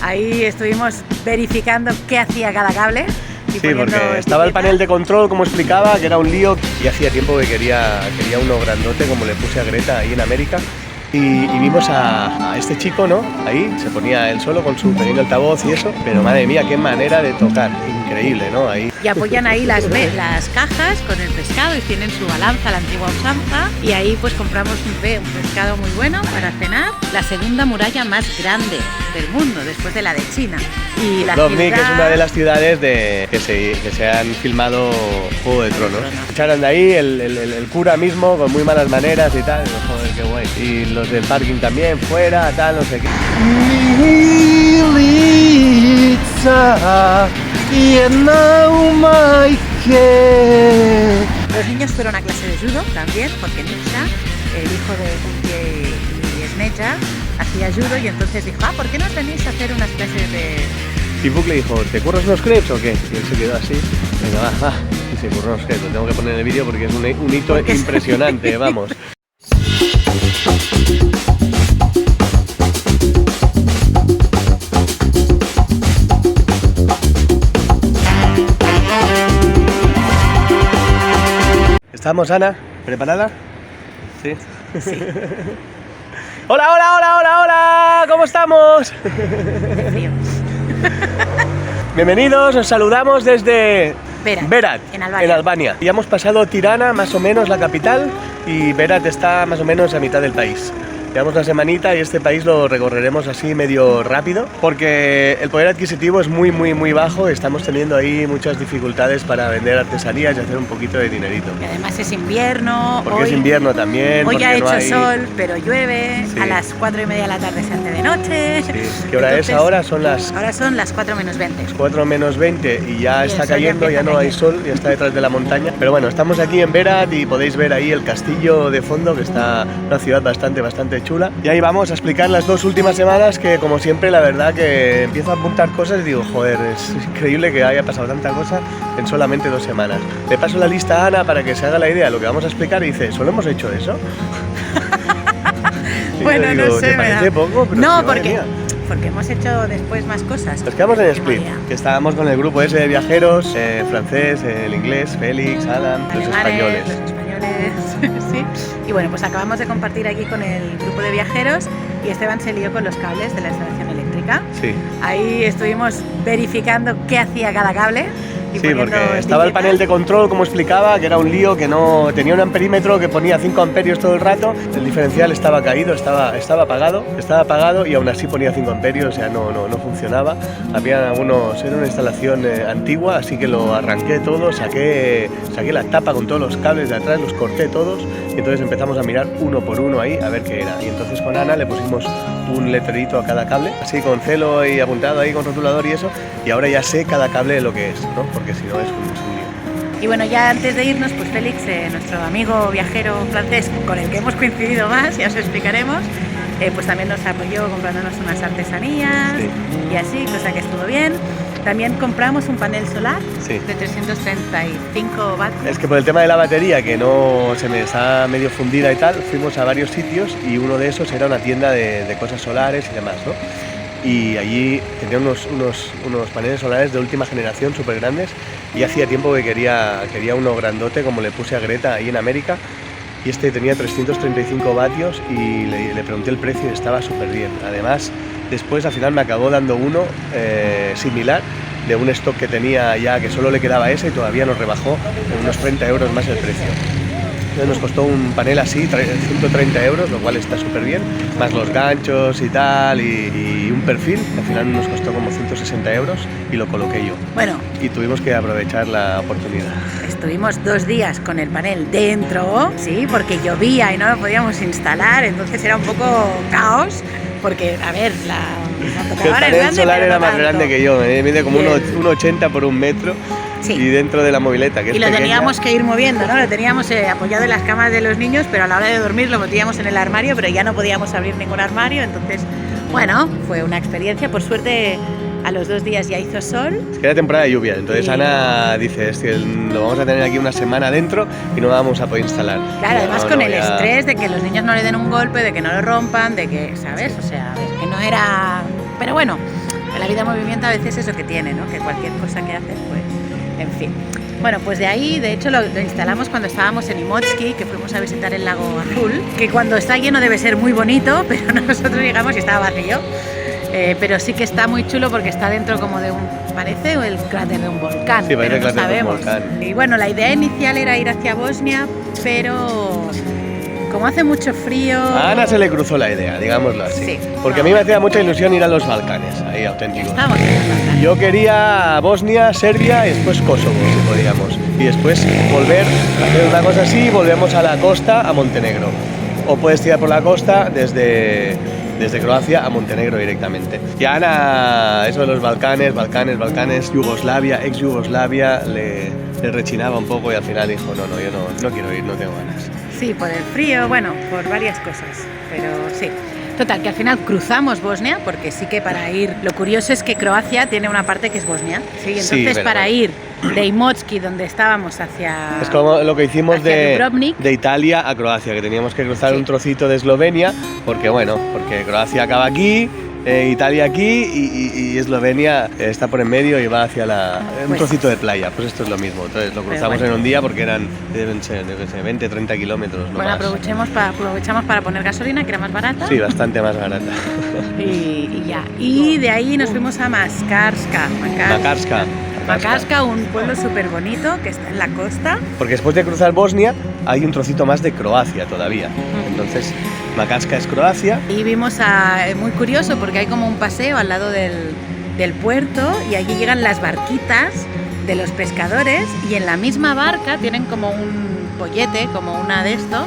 Ahí estuvimos verificando qué hacía cada cable. Sí, porque estaba el panel de control, como explicaba, que era un lío, y hacía tiempo que quería uno grandote, como le puse a Greta ahí en América. Y vimos a este chico, ¿no? Ahí se ponía él solo con su pequeño altavoz y eso, pero madre mía, qué manera de tocar, increíble, ¿no? Ahí. Y apoyan ahí las cajas con el pescado y tienen su balanza, la antigua usanza, y ahí pues compramos un pescado muy bueno para cenar. La segunda muralla más grande del mundo, después de la de China. Y la Dubrovnik es una de las ciudades que se han filmado Juego de Tronos. Echaron de ahí el cura mismo con muy malas maneras y tal, joder, qué guay. Y los del parking también, fuera, tal, no sé qué. Los niños fueron a clase de judo también, porque Nisha, el hijo de Guille y Sneja, hacía judo y entonces dijo, ¿por qué no os venís a hacer unas clases de...? Y Book le dijo, ¿te curras unos crepes o qué? Y él se quedó así, venga, va, y se curró unos crepes. Lo tengo que poner en el vídeo porque es un hito impresionante, vamos. ¿Estamos, Ana? ¿Preparada? Sí. Sí. ¡Hola, hola, hola, hola, hola! ¿Cómo estamos? De frío. Bienvenidos, os saludamos desde Berat, en Albania. Ya hemos pasado Tirana, más o menos la capital, y Berat está más o menos a mitad del país. Llevamos una semanita y este país lo recorreremos así medio rápido porque el poder adquisitivo es muy bajo. Estamos teniendo ahí muchas dificultades para vender artesanías y hacer un poquito de dinerito. Y además es invierno. Porque hoy, es invierno también. Hoy ha hecho no hay... sol, pero llueve. Sí. A las 4:30 de la tarde se hace de noche. Sí. ¿Qué hora es ahora? Ahora son las 4 menos 20. 4 menos 20 y ya está cayendo, ya no hay sol, ya está detrás de la montaña. Pero bueno, estamos aquí en Berat y podéis ver ahí el castillo de fondo, que está una ciudad bastante chula. Y ahí vamos a explicar las 2 últimas semanas que, como siempre, la verdad que empiezo a apuntar cosas y digo, joder, es increíble que haya pasado tanta cosa en solamente 2 semanas. Le paso la lista a Ana para que se haga la idea de lo que vamos a explicar y dice, ¿solo hemos hecho eso? Bueno, digo, no sé, ¿te parece poco? Pero no, sí, porque hemos hecho después más cosas. Nos quedamos en Split, que estábamos con el grupo ese de viajeros, francés, el inglés, Félix, Adam, los españoles. Sí. Y bueno, pues acabamos de compartir aquí con el grupo de viajeros y Esteban se lió con los cables de la instalación eléctrica. Sí. Ahí estuvimos verificando qué hacía cada cable. Sí, porque estaba el panel de control, como explicaba, que era un lío, que no tenía un amperímetro que ponía 5 amperios todo el rato, el diferencial estaba caído, estaba apagado y aún así ponía 5 amperios, o sea, no funcionaba. Había era una instalación antigua, así que lo arranqué todo, saqué la tapa con todos los cables de atrás, los corté todos y entonces empezamos a mirar uno por uno ahí a ver qué era. Y entonces con Ana le pusimos un letrerito a cada cable, así con celo y apuntado ahí con rotulador y eso, y ahora ya sé cada cable lo que es, ¿no? Porque si no es un lío. Y bueno, ya antes de irnos, pues Félix, nuestro amigo viajero francés con el que hemos coincidido más, ya os explicaremos, pues también nos apoyó comprándonos unas artesanías, sí. Y así, cosa que estuvo bien. También compramos un panel solar, sí, de 335 vatios. Es que por el tema de la batería, que no se me está medio fundida y tal, fuimos a varios sitios y uno de esos era una tienda de cosas solares y demás, ¿no? Y allí tenía unos paneles solares de última generación súper grandes y hacía tiempo que quería uno grandote, como le puse a Greta ahí en América, y este tenía 335 vatios y le pregunté el precio y estaba súper bien. Además, después al final me acabó dando uno similar de un stock que tenía ya, que solo le quedaba ese y todavía nos rebajó en unos 30 euros más el precio. Entonces nos costó un panel así, 130 euros, lo cual está súper bien, más los ganchos y tal, y un perfil, al final nos costó como 160 euros y lo coloqué yo. Bueno. Y tuvimos que aprovechar la oportunidad. Estuvimos 2 días con el panel dentro, sí, porque llovía y no lo podíamos instalar, entonces era un poco caos, porque, a ver, el panel solar era más grande que yo, mide como 1,80 por 1 metro. Sí. Y dentro de la mobileta, que es pequeña. Y lo teníamos que ir moviendo, ¿no? Lo teníamos apoyado en las camas de los niños, pero a la hora de dormir lo metíamos en el armario, pero ya no podíamos abrir ningún armario, entonces, bueno, fue una experiencia. Por suerte, a los 2 días ya hizo sol. Es que era temporada de lluvia, entonces Ana dice, es que lo vamos a tener aquí una semana dentro y no vamos a poder instalar. Claro, además con el estrés de que los niños no le den un golpe, de que no lo rompan, de que, ¿sabes? O sea, que no era... Pero bueno, La vida en movimiento a veces es lo que tiene, ¿no? Que cualquier cosa que haces, pues, en fin. Bueno, pues de ahí, de hecho, lo instalamos cuando estábamos en Imotski, que fuimos a visitar el lago Azul, que cuando está lleno debe ser muy bonito, pero nosotros llegamos y estaba vacío. Pero sí que está muy chulo porque está dentro como de parece el cráter de un volcán, sí, pero no sabemos. Volcán. Y bueno, la idea inicial era ir hacia Bosnia, pero como hace mucho frío... A Ana se le cruzó la idea, digámoslo así. Sí, porque a mí me hacía mucha ilusión ir a los Balcanes, ahí auténticos. Estamos en los Balcanes. Yo quería Bosnia, Serbia y después Kosovo, si podíamos. Y después volver a hacer una cosa así y volvemos a la costa, a Montenegro. O puedes tirar por la costa desde Croacia a Montenegro directamente. Y a Ana, eso de los Balcanes, Yugoslavia, ex-Yugoslavia, le rechinaba un poco y al final dijo, no, yo no quiero ir, no tengo ganas. Sí, por el frío, bueno, por varias cosas, pero sí. Total, que al final cruzamos Bosnia, porque sí que para ir... Lo curioso es que Croacia tiene una parte que es Bosnia, ¿sí? Entonces sí, para ir de Imotski, donde estábamos, hacia... Es como lo que hicimos de Dubrovnik a Croacia, que teníamos que cruzar sí. un trocito de Eslovenia, porque Croacia acaba aquí, Italia aquí y Eslovenia está por en medio y va hacia un trocito de playa. Pues esto es lo mismo. Entonces lo cruzamos en un día porque deben ser 20, 30 kilómetros. Bueno, aprovechamos para poner gasolina, que era más barata. Sí, bastante más barata. Y ya. Y de ahí nos fuimos a Makarska, un pueblo súper bonito que está en la costa. Porque después de cruzar Bosnia hay un trocito más de Croacia todavía. Entonces Makarska es Croacia. Y vimos muy curioso porque hay como un paseo al lado del puerto y allí llegan las barquitas de los pescadores y en la misma barca tienen como un pollete, como una de esto,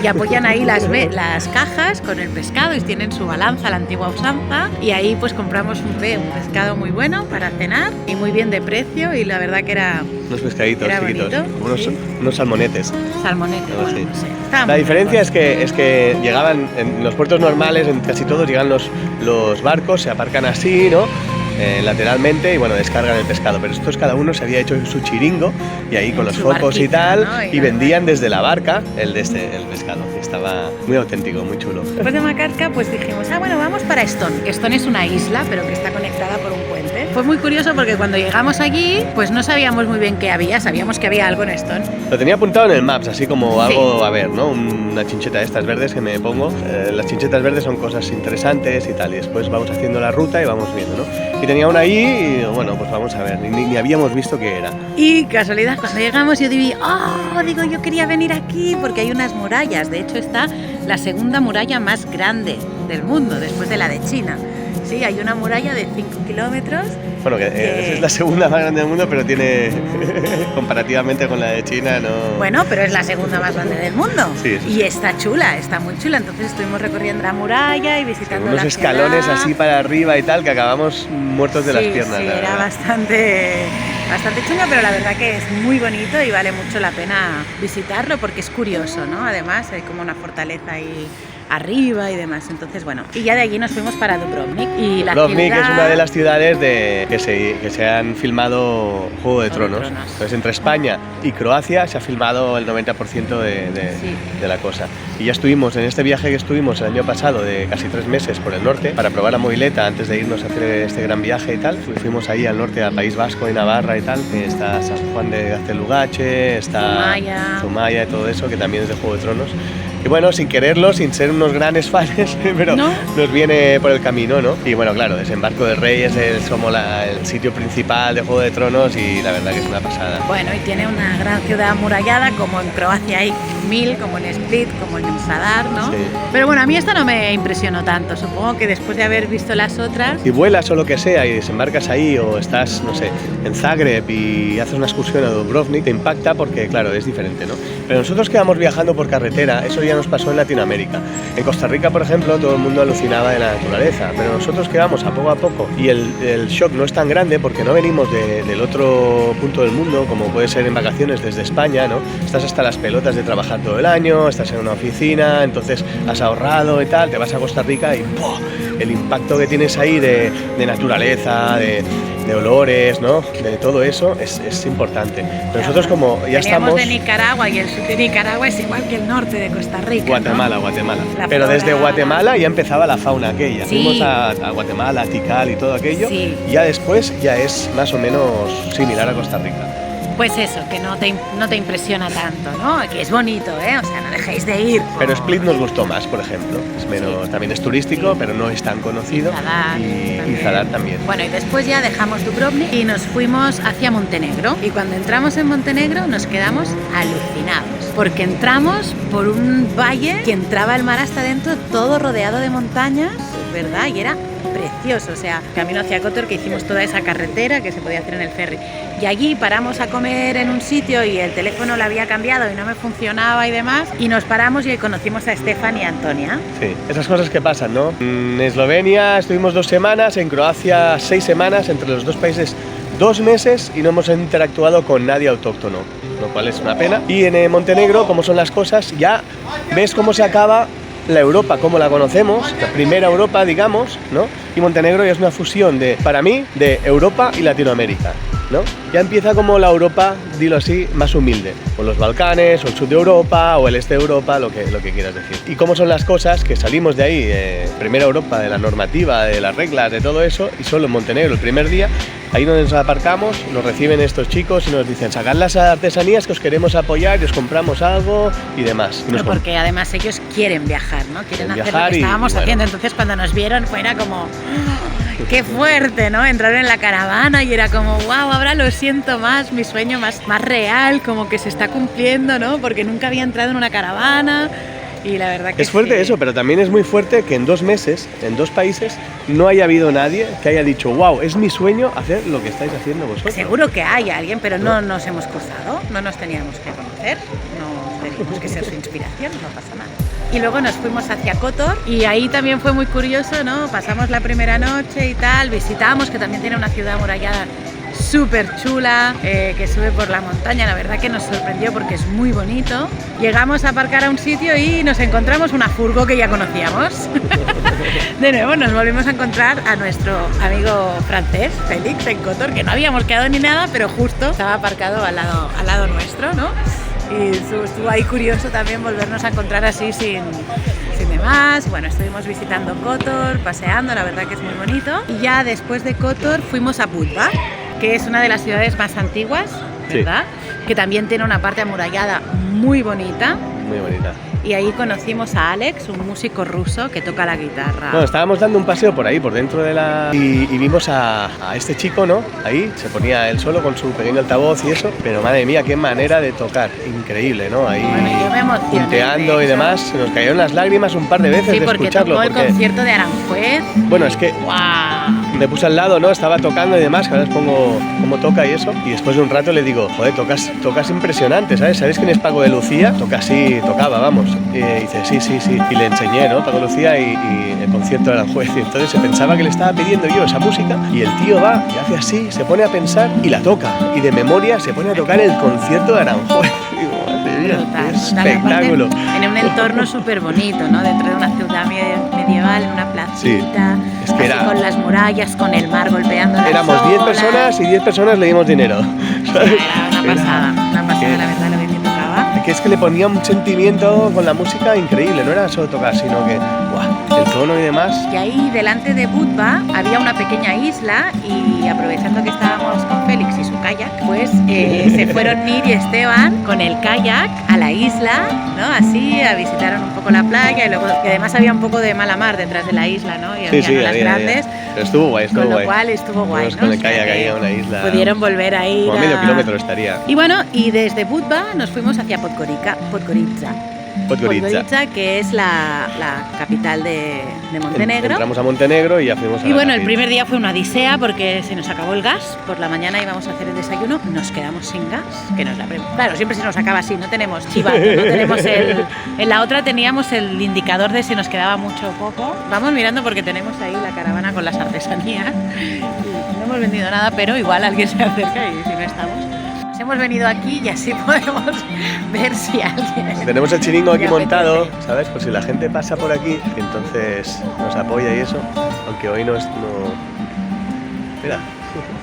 y apoyan ahí las cajas con el pescado y tienen su balanza, la antigua usanza, y ahí pues compramos un pescado muy bueno para cenar y muy bien de precio y la verdad que era... Unos pescaditos chiquitos, bonito, unos salmonetes. Salmonetes, bueno, sí. No sé. La diferencia es que llegaban, en los puertos normales, en casi todos llegan los barcos, se aparcan así, ¿no? Lateralmente y bueno, descargan el pescado, pero estos cada uno se había hecho su chiringo y ahí con los focos y tal, ¿no? Y vendían desde la barca el pescado, y estaba muy auténtico, muy chulo. Después de Makarska pues dijimos, bueno, vamos para Stone. Stone es una isla pero que está conectada por un puente. Fue muy curioso porque cuando llegamos allí pues no sabíamos muy bien qué había, sabíamos que había algo en Stone. Lo tenía apuntado en el Maps, así como algo a ver, ¿no? Una chincheta de estas verdes que me pongo. Las chinchetas verdes son cosas interesantes y tal, y después vamos haciendo la ruta y vamos viendo, ¿no? Y tenía una ahí y bueno, pues vamos a ver, ni habíamos visto qué era. Y casualidad, cuando llegamos yo digo, yo quería venir aquí porque hay unas murallas. De hecho está la segunda muralla más grande del mundo, después de la de China. Sí, hay una muralla de 5 kilómetros. Bueno, que es la segunda más grande del mundo, pero tiene, comparativamente con la de China, no... Bueno, pero es la segunda más grande del mundo. Sí, y está chula, está muy chula. Entonces estuvimos recorriendo la muralla y visitando unos escalones así para arriba y tal, que acabamos muertos de las piernas. Sí, era bastante chulo, pero la verdad que es muy bonito y vale mucho la pena visitarlo porque es curioso, ¿no? Además hay como una fortaleza ahí arriba y demás, entonces bueno, y ya de allí nos fuimos para Dubrovnik. Y Dubrovnik es una de las ciudades que se han filmado Juego de Tronos. Entonces entre España y Croacia se ha filmado el 90% de la cosa. Y ya estuvimos, en este viaje que estuvimos el año pasado de casi 3 meses por el norte, para probar la mobileta antes de irnos a hacer este gran viaje y tal, fuimos ahí al norte, al País Vasco y Navarra y tal, está San Juan de Gaztelugatxe, está Zumaya y todo eso, que también es de Juego de Tronos. Y bueno, sin quererlo, sin ser unos grandes fans, pero nos viene por el camino, ¿no? Y bueno, claro, Desembarco del Rey es el sitio principal de Juego de Tronos y la verdad que es una pasada. Bueno, y tiene una gran ciudad amurallada, como en Croacia hay 1000, como en Split, como en Zadar, ¿no? Sí. Pero bueno, a mí esta no me impresionó tanto, supongo que después de haber visto las otras... Si vuelas o lo que sea y desembarcas ahí o estás, no sé, en Zagreb y haces una excursión a Dubrovnik, te impacta porque, claro, es diferente, ¿no? Pero nosotros que vamos viajando por carretera, eso ya nos pasó en Latinoamérica. En Costa Rica, por ejemplo, todo el mundo alucinaba de la naturaleza, pero nosotros que vamos a poco y el shock no es tan grande porque no venimos del otro punto del mundo, como puede ser en vacaciones desde España, ¿no? Estás hasta las pelotas de trabajar todo el año, estás en una oficina, entonces has ahorrado y tal, te vas a Costa Rica y ¡pum! El impacto que tienes ahí de naturaleza, de olores, ¿no? De todo eso es importante. Pero nosotros como ya estamos... de Nicaragua y el sur de Nicaragua es igual que el norte de Costa Rica. Guatemala, ¿no? Guatemala. La Pero flora. desde Guatemala ya empezaba la fauna aquella. Sí. Fuimos a Guatemala, a Tikal y todo aquello. Sí. Ya después ya es más o menos similar a Costa Rica. Pues eso, que no te impresiona tanto, ¿no? Que es bonito, ¿eh? O sea, no dejéis de ir. Pero Split nos gustó más, por ejemplo. Es menos, Sí. también es turístico, Sí. pero no es tan conocido. Y Zadar también. Bueno, y después ya dejamos Dubrovnik y nos fuimos hacia Montenegro. Y cuando entramos en Montenegro nos quedamos alucinados. Porque entramos por un valle que entraba el mar hasta adentro, todo rodeado de montañas, ¿verdad? Y era precioso, o sea, camino hacia Kotor, que hicimos toda esa carretera que se podía hacer en el ferry. Y allí paramos a comer en un sitio y el teléfono lo había cambiado y no me funcionaba y demás. Y nos paramos y conocimos a Stefan y a Antonia. Sí, esas cosas que pasan, ¿no? En Eslovenia estuvimos 2 semanas, en Croacia 6 semanas, entre los dos países 2 meses y no hemos interactuado con nadie autóctono, lo cual es una pena. Y en Montenegro, como son las cosas, ya ves cómo se acaba la Europa como la conocemos, la primera Europa, digamos, ¿no? Y Montenegro ya es una fusión para mí, de Europa y Latinoamérica, ¿no? Ya empieza como la Europa, dilo así, más humilde, o los Balcanes, o el sur de Europa, o el este de Europa, lo que quieras decir. Y cómo son las cosas que salimos de ahí, primera Europa, de la normativa, de las reglas, de todo eso, y solo en Montenegro el primer día, ahí donde nos aparcamos, nos reciben estos chicos y nos dicen, sacad las artesanías que os queremos apoyar y os compramos algo y demás. Y Pero porque además ellos quieren viajar, ¿no? Quieren hacer viajar lo que y, estábamos bueno. haciendo. Entonces cuando nos vieron fuera como, ¡oh, qué fuerte!, ¿no? Entraron en la caravana y era como, wow, ahora lo siento más, mi sueño más real, como que se está cumpliendo, ¿no? Porque nunca había entrado en una caravana. Y la verdad que es fuerte sí. eso, pero también es muy fuerte que en 2 meses, en 2 países, no haya habido nadie que haya dicho, wow, es mi sueño hacer lo que estáis haciendo vosotros. Seguro que hay alguien, pero no nos hemos cruzado, no nos teníamos que conocer, no teníamos que ser su inspiración, no pasa nada. Y luego nos fuimos hacia Kotor y ahí también fue muy curioso, ¿no? Pasamos la primera noche y tal, visitamos, que también tiene una ciudad amurallada súper chula, que sube por la montaña, la verdad que nos sorprendió porque es muy bonito. Llegamos a aparcar a un sitio y nos encontramos una furgo que ya conocíamos. De nuevo nos volvimos a encontrar a nuestro amigo francés, Félix, en Kotor, que no habíamos quedado ni nada, pero justo estaba aparcado al lado nuestro, ¿no? Y estuvo ahí curioso también volvernos a encontrar así sin demás. Bueno, estuvimos visitando Kotor, paseando, la verdad que es muy bonito. Y ya después de Kotor fuimos a Budva, que es una de las ciudades más antiguas, ¿verdad? Sí. Que también tiene una parte amurallada muy bonita. Muy bonita. Y ahí conocimos a Alex, un músico ruso que toca la guitarra. Bueno, estábamos dando un paseo por ahí, por dentro de la... Y vimos a este chico, ¿no? Ahí, se ponía él solo con su pequeño altavoz y eso. Pero madre mía, qué manera de tocar. Increíble, ¿no? Ahí bueno, yo me emocioné, punteando y demás. Se nos cayeron las lágrimas un par de veces de escucharlo. Sí, porque tocó el concierto de Aranjuez. Bueno, es que... ¡Wow! Me puse al lado, ¿no? Estaba tocando y demás, que ahora os pongo cómo toca y eso. Y después de un rato le digo, joder, tocas impresionante, ¿sabes? ¿Sabéis quién es Paco de Lucía? Tocaba, vamos. Y dice, sí. Y le enseñé, ¿no? Paco de Lucía y el concierto de Aranjuez. Y entonces se pensaba que le estaba pidiendo yo esa música y el tío va y hace así, se pone a pensar y la toca. Y de memoria se pone a tocar el concierto de Aranjuez. Total, espectáculo. En un entorno súper bonito, ¿no? Dentro de una ciudad medieval, en una placita, sí, es que con las murallas, con el mar golpeando las Éramos 10 personas y 10 personas le dimos dinero. ¿Sabes? Era una pasada, la verdad, lo que tocaba. Que es que le ponía un sentimiento con la música increíble, no era solo tocar, sino que el tono y demás. Y ahí delante de Budva había una pequeña isla y aprovechando que estábamos con Félix y su kayak, pues se fueron Nir y Esteban con el kayak a la isla, ¿no? Así, visitaron un poco la playa y además había un poco de mala mar detrás de la isla, ¿no? Y había olas grandes. Pero estuvo guay, con lo cual estuvo guay, ¿no? Con el kayak ahí a una isla. Pudieron volver a ir como a medio kilómetro estaría. Y bueno, y desde Budva nos fuimos hacia Podgorica, que es la capital de Montenegro. Entramos a Montenegro y ya fuimos a... Y bueno, el primer día fue una odisea porque se nos acabó el gas. Por la mañana íbamos a hacer el desayuno, nos quedamos sin gas, que nos claro, siempre se nos acaba así, no tenemos chivato, no tenemos en la otra teníamos el indicador de si nos quedaba mucho o poco. Vamos mirando porque tenemos ahí la caravana con las artesanías y no hemos vendido nada, pero igual alguien se acerca y si no estamos... Hemos venido aquí y así podemos ver si alguien... Tenemos el chiringo aquí montado, ¿sabes? Por si la gente pasa por aquí, entonces nos apoya y eso, aunque hoy no... Espera,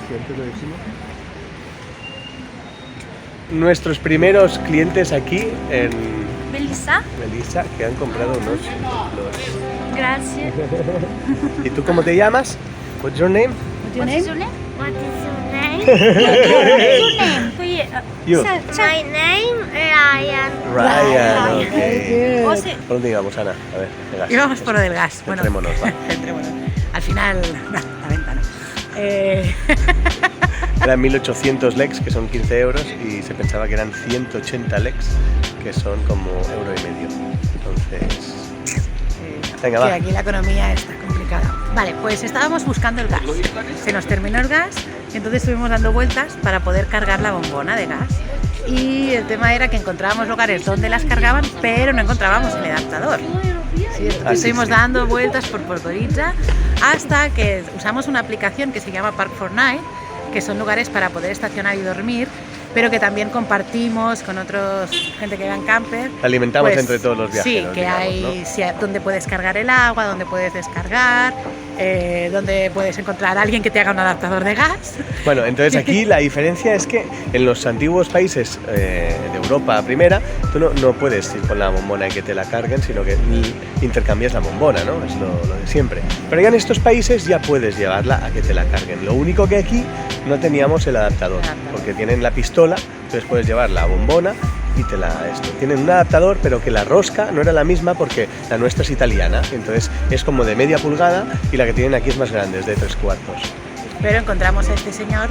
si antes lo decimos. Nuestros primeros clientes aquí en Melissa. Melissa, que han comprado unos. Gracias. ¿Y tú cómo te llamas? What's your name? What is your name? What is your name? What is your name? You. My name Ryan. Ryan, ok. O sea, ¿Por dónde íbamos, Ana? A ver, el gas. Íbamos por lo del gas. Bueno, Centrémonos, va. centrémonos. Al final, no, la venta no. Eran 1800 lex, que son 15 euros, y se pensaba que eran 180 lex, que son como €1,50. Entonces, venga, que va. aquí la economía está complicada. Vale, pues estábamos buscando el gas. Se nos terminó el gas y entonces estuvimos dando vueltas para poder cargar la bombona de gas. Y el tema era que encontrábamos lugares donde las cargaban, pero no encontrábamos el adaptador. Sí, Ah, sí, estuvimos sí. dando vueltas por Podgorica hasta que usamos una aplicación que se llama Park4Night, que son lugares para poder estacionar y dormir, pero que también compartimos con otros gente que va en camper. Alimentamos Pues, entre todos los viajeros. Sí, que digamos, hay ¿no? sí, donde puedes cargar el agua, donde puedes descargar, donde puedes encontrar a alguien que te haga un adaptador de gas. Bueno, entonces aquí la diferencia es que en los antiguos países de Europa primera, tú no puedes ir con la bombona y que te la carguen, sino que intercambias la bombona, ¿no? Es lo de siempre. Pero ya en estos países ya puedes llevarla a que te la carguen. Lo único que aquí no teníamos el adaptador, porque tienen la pistola, entonces puedes llevar la bombona y tienen un adaptador, pero que la rosca no era la misma porque la nuestra es italiana, entonces es como de media pulgada y la que tienen aquí es más grande, es de 3/4. Pero encontramos a este señor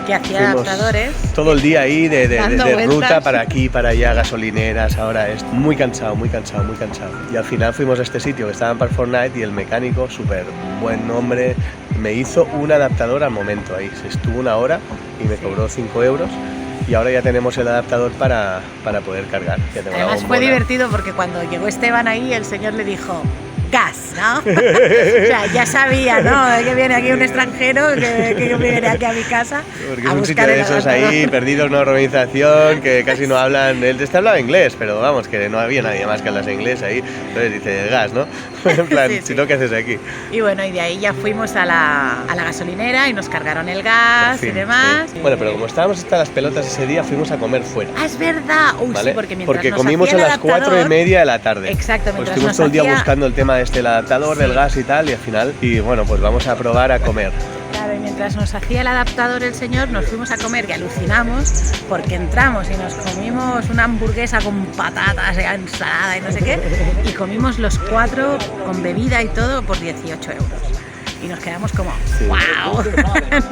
que hacía Fuimos adaptadores. todo el día ahí de Dando ruta vueltas. para aquí, para allá, gasolineras, ahora es muy cansado. Y al final fuimos a este sitio que estaba en Park4Night y el mecánico, súper buen hombre, me hizo un adaptador al momento ahí. Se estuvo una hora y me cobró 5 euros. Y ahora ya tenemos el adaptador para poder cargar. Ya tengo la Además fue bombona. divertido porque cuando llegó Esteban ahí, el señor le dijo gas, ¿no? O sea, ya sabía, ¿no? Que viene aquí un extranjero que viene aquí a mi casa Porque a es un buscar sitio el de esos adaptador. ahí, perdidos en una urbanización, que casi no hablan. Él te hablaba inglés, pero vamos, que no había nadie más que hablase inglés ahí. Entonces dice, gas, ¿no? En plan, Sí, si sí. no, ¿qué haces aquí? Y bueno, y de ahí ya fuimos a la gasolinera y nos cargaron el gas Por y fin, demás. sí. Bueno, pero como estábamos hasta las pelotas ese día, fuimos a comer fuera. Ah, es verdad. Uy, ¿Vale? sí, porque nos comimos hacía a el las adaptador, 4:30 de la tarde. Exacto, Pues mientras estuvimos nos todo el día hacía- buscando el tema de el adaptador, del gas y tal, y al final, bueno, pues vamos a probar a comer. Claro, y mientras nos hacía el adaptador el señor, nos fuimos a comer y alucinamos porque entramos y nos comimos una hamburguesa con patatas, ensalada y no sé qué, y comimos los 4 con bebida y todo por 18 euros. Y nos quedamos como, Sí. ¡wow!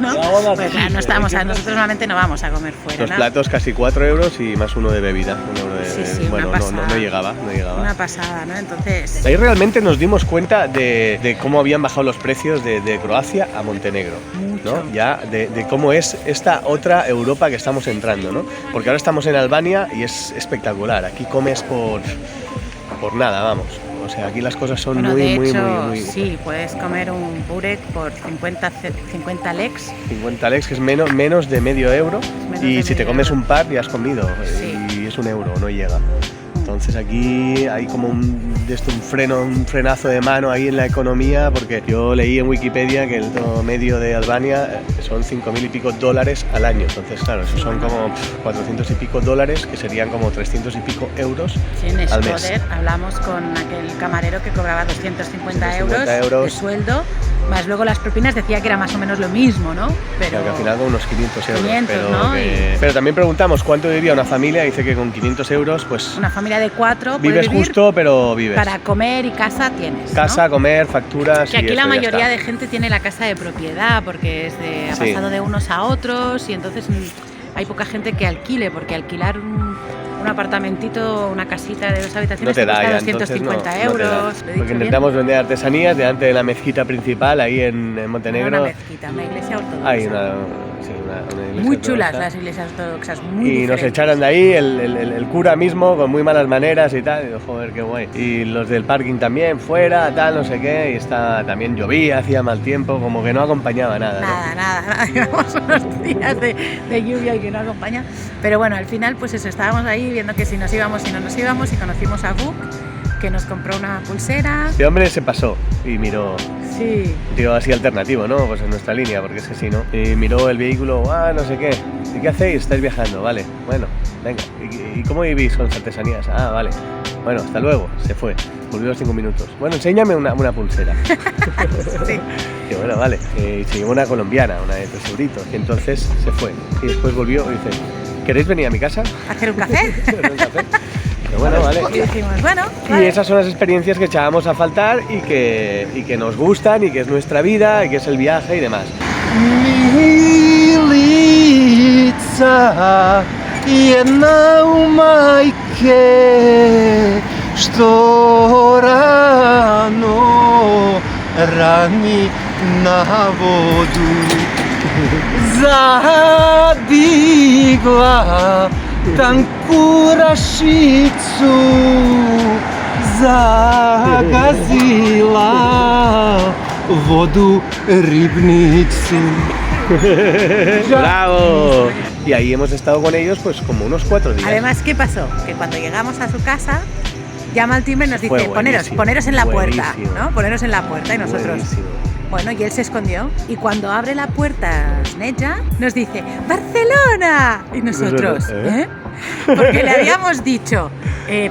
¿No? Pues claro, nosotros normalmente no vamos a comer fuera, Los ¿no? platos casi 4 euros y más uno de bebida. Un euro de, Sí, sí, bueno, una no pasada. llegaba. Una pasada, ¿no? Entonces, Ahí realmente nos dimos cuenta de cómo habían bajado los precios de Croacia a Montenegro, Mucho. ¿no? Ya de cómo es esta otra Europa que estamos entrando, ¿no? Porque ahora estamos en Albania y es espectacular. Aquí comes por nada, vamos. O sea, aquí las cosas son bueno, muy, de muy, hecho, muy, muy... sí, puedes comer un burek por 50 lex. 50 lex, que es menos de medio euro. Menos Y de si te medio comes euro. un par ya has comido. Sí. Y es 1 euro, no llega. Entonces aquí hay como un frenazo de mano ahí en la economía, porque yo leí en Wikipedia que el medio de Albania son 5.000 y pico dólares al año. Entonces, claro, eso son como 400 y pico dólares, que serían como 300 y pico euros Sí, en al mes. Skoder hablamos con aquel camarero que cobraba 250 250 euros euros. de sueldo, más luego las propinas decía que era más o menos lo mismo, ¿no? Pero Claro, que al final con unos 500 euros. 500, pero, ¿no? pero también preguntamos cuánto vivía una familia, y dice que con 500 euros pues una familia de 4 puede vives vivir justo, pero vives. para comer y casa tienes, ¿no? Casa, comer, facturas. Que y aquí eso la ya mayoría está. de gente tiene la casa de propiedad porque ha Sí. pasado de unos a otros y entonces hay poca gente que alquile, porque alquilar un apartamentito, una casita de 2 habitaciones No te da cuesta ya, entonces 250 no te da. euros. ¿Lo he dicho Porque bien? intentamos vender artesanías delante de la mezquita principal ahí en Montenegro. Una mezquita, una iglesia ortodoxa. Hay una iglesia Muy chulas ortodoxa. las iglesias ortodoxas, muy Y nos diferentes. echaron de ahí, el cura mismo, con muy malas maneras y tal. Y digo, joder, qué guay. Y los del parking también, fuera, tal, no sé qué. Y también llovía, hacía mal tiempo, como que no acompañaba nada. ¿no? Nada. Llevamos unos días de lluvia y que no acompaña. Pero bueno, al final, pues eso, estábamos ahí viendo que si nos íbamos, si no nos íbamos, y conocimos a Buk, que nos compró una pulsera. Este hombre se pasó y miró, Sí. digo, así alternativo, ¿no? Pues en nuestra línea, porque es que si no. Y miró el vehículo, no sé qué. ¿Y qué hacéis? Estáis viajando, vale. Bueno, venga. ¿Y cómo vivís con las artesanías? Vale. Bueno, hasta luego, se fue. Volvió a los 5 minutos. Bueno, enséñame una pulsera. Sí. Y bueno, vale. Se llevó una colombiana, una de 3 euritos. Y entonces se fue. Y después volvió y dice, ¿queréis venir a mi casa? ¿Hacer un café? ¿Un café? Pero bueno, vale. Y dijimos, bueno, Y vale. esas son las experiencias que echábamos a faltar y que nos gustan y que es nuestra vida y que es el viaje y demás. Milica, jedna majke, što rano rani na vodu, zadigla tanku rašicu, zagazila vodu ribnicu. ¡Bravo! Y ahí hemos estado con ellos pues como unos 4 días. Además, ¿qué pasó? Que cuando llegamos a su casa, llama al timbre y nos Fue dice, buenísimo, poneros en la puerta, buenísimo. ¿no? Poneros en la puerta y nosotros... Buenísimo. Bueno, y él se escondió y cuando abre la puerta Sneja nos dice ¡Barcelona! Y nosotros, ¿eh? Porque le habíamos dicho,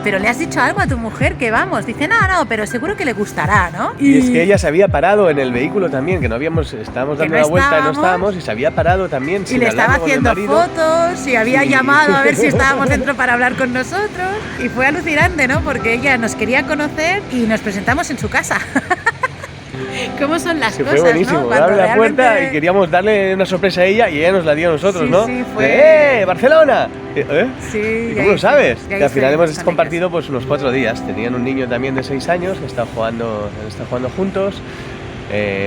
pero le has dicho algo a tu mujer que vamos. Dice, no, pero seguro que le gustará, ¿no? Y es que ella se había parado en el vehículo también, que estábamos dando la vuelta y no estábamos, y se había parado también. Y le estaba haciendo fotos y había llamado a ver si estábamos dentro para hablar con nosotros. Y fue alucinante, ¿no? Porque ella nos quería conocer y nos presentamos en su casa. ¿Cómo son las cosas, fue buenísimo, ¿no? abre la realmente... puerta y queríamos darle una sorpresa a ella y ella nos la dio a nosotros, Sí, ¿no? sí, fue- ¡Barcelona! Sí, ¿Y cómo lo sabes? y ahí Que al final hemos estuvimos con compartido pues unos 4 días. Tenían un niño también de 6 años que está jugando juntos.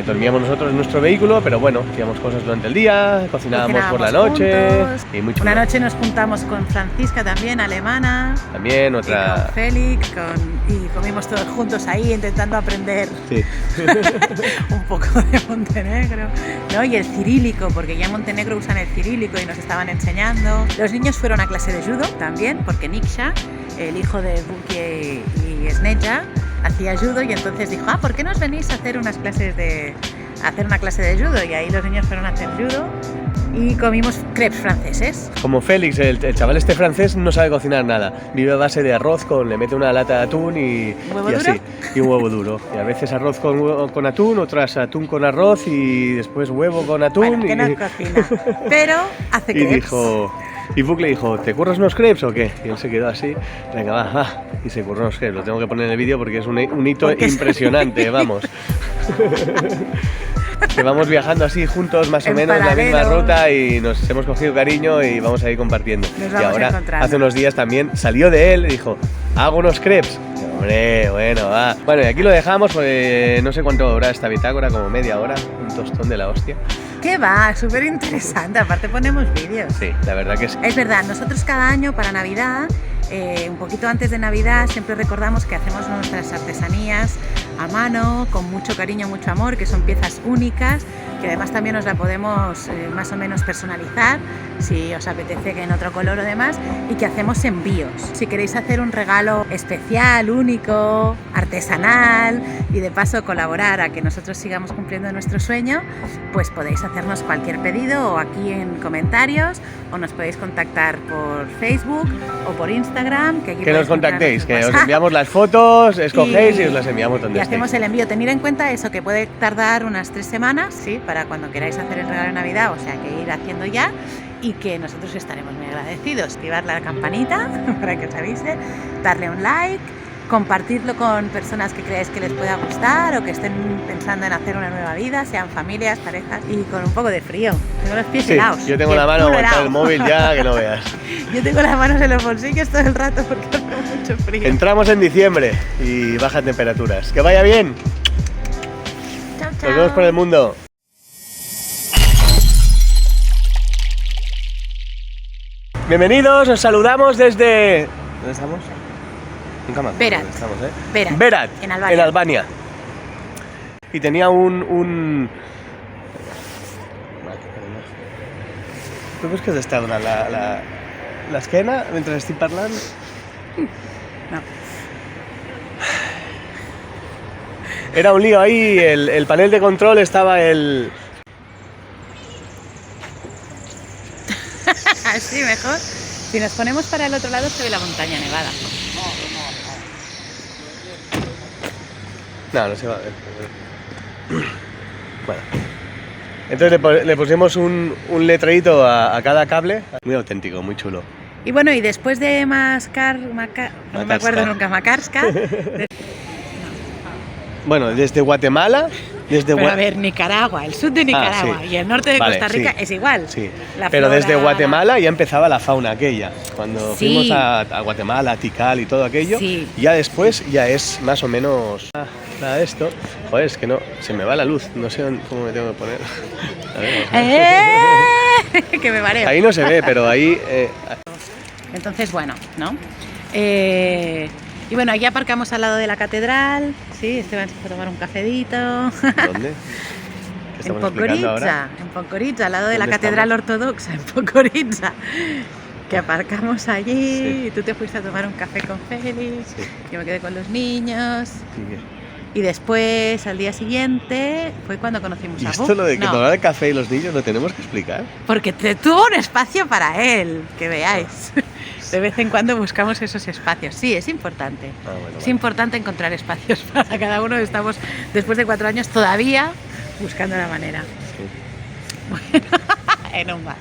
Dormíamos nosotros en nuestro vehículo, pero bueno, hacíamos cosas durante el día, cocinábamos por la noche juntos. y mucho Una más. noche nos juntamos con Francisca también, alemana, También y otra... con Félix, y comimos todos juntos ahí intentando aprender Sí. un poco de Montenegro, ¿no? Y el cirílico, porque ya en Montenegro usan el cirílico y nos estaban enseñando. Los niños fueron a clase de judo también, porque Niksha, el hijo de Buki y Sneja, hacía judo y entonces dijo, ¿por qué no os venís a hacer una clase de judo? Y ahí los niños fueron a hacer judo y comimos crepes franceses. Como Félix, el chaval este francés no sabe cocinar nada. Vive a base de arroz, le mete una lata de atún y ¿Huevo así. duro? Y un huevo duro. Y a veces arroz con atún, otras atún con arroz y después huevo con atún. Bueno, que no cocina, pero hace y crepes. dijo... Y Buck le dijo, ¿te curras unos crepes o qué? Y él se quedó así, venga, va. Y se curró unos crepes. Lo tengo que poner en el vídeo porque es un hito Porque es- impresionante, vamos. Que vamos viajando así juntos, más o En menos, la misma paralelo. ruta y nos hemos cogido cariño y vamos a ir compartiendo. Nos Y vamos ahora, encontrando. hace unos días también salió de él y dijo, hago unos crepes. Y, hombre, bueno, va. Bueno, y aquí lo dejamos, pues, no sé cuánto habrá esta bitácora, como media hora, un tostón de la hostia. ¿Qué va? Súper interesante, aparte ponemos vídeos. Sí, la verdad que sí. Es verdad, nosotros cada año para Navidad, un poquito antes de Navidad, siempre recordamos que hacemos nuestras artesanías a mano, con mucho cariño, mucho amor, que son piezas únicas, que además también nos la podemos más o menos personalizar, si os apetece que en otro color o demás, y que hacemos envíos. Si queréis hacer un regalo especial, único, artesanal, y de paso colaborar a que nosotros sigamos cumpliendo nuestro sueño, pues podéis hacernos cualquier pedido o aquí en comentarios, o nos podéis contactar por Facebook o por Instagram. Que, aquí Que nos podéis enviarnos contactéis, un que os WhatsApp. enviamos las fotos, escogéis y os las enviamos donde Y hacemos estéis. el envío. Tened en cuenta eso, que puede tardar unas 3 semanas, ¿sí? Para cuando queráis hacer el regalo de Navidad, o sea que ir haciendo ya, y que nosotros estaremos muy agradecidos. Activar la campanita para que os avise, darle un like, compartirlo con personas que creáis que les pueda gustar o que estén pensando en hacer una nueva vida, sean familias, parejas, y con un poco de frío. Tengo los pies Sí, helados. yo tengo y la el mano culo aguantada el helado. móvil ya, que no veas. Yo tengo las manos en los bolsillos todo el rato porque hace mucho frío. Entramos en diciembre y bajas temperaturas. ¡Que vaya bien! Chao, chao. Nos vemos por el mundo. Bienvenidos, os saludamos desde... ¿Dónde estamos? Nunca más. Berat. ¿Dónde estamos, Berat, Berat, en Albania. en Albania. Y tenía un... ¿Tú crees que es esta la esquena mentre estic parlant? No. Era un lío ahí, el panel de control estaba el... Así mejor. Si nos ponemos para el otro lado se ve la montaña nevada. No, no se va a ver. Bueno. Entonces le pusimos un letrerito a cada cable. Muy auténtico, muy chulo. Y bueno, y después de no me acuerdo nunca, Makarska. Bueno, desde Guatemala... Pero a ver, Nicaragua, el sur de Nicaragua sí. y el norte de Vale, Costa Rica sí. es igual. Sí, La pero flora, desde Guatemala ya empezaba la fauna aquella. Cuando Sí. fuimos a Guatemala, a Tikal y todo aquello, Sí. ya después ya es más o menos nada de esto. Joder, es que no, se me va la luz, no sé cómo me tengo que poner. A ver, vamos a ver. Que me mareo. Ahí no se ve, pero ahí... Entonces, bueno, ¿no? Y bueno, aquí aparcamos al lado de la catedral. Sí, Esteban se fue a tomar un cafedito. ¿Dónde? ¿Qué En estamos explicando ahora? Pocoritza, al lado de la ¿Dónde catedral estamos? ortodoxa, en Pocoritza. Que aparcamos allí, Sí. y tú te fuiste a tomar un café con Félix, Sí. yo me quedé con los niños. ¿Y Y después, al día siguiente, fue cuando conocimos a esto Buf. lo de que No, tomar el café y los niños lo tenemos que explicar? porque te tuvo un espacio para él, que veáis. De vez en cuando buscamos esos espacios. Sí, es importante. Bueno, Es importante encontrar espacios para cada uno. Estamos, después de 4 años, todavía buscando la manera. Sí. Bueno, en un bar.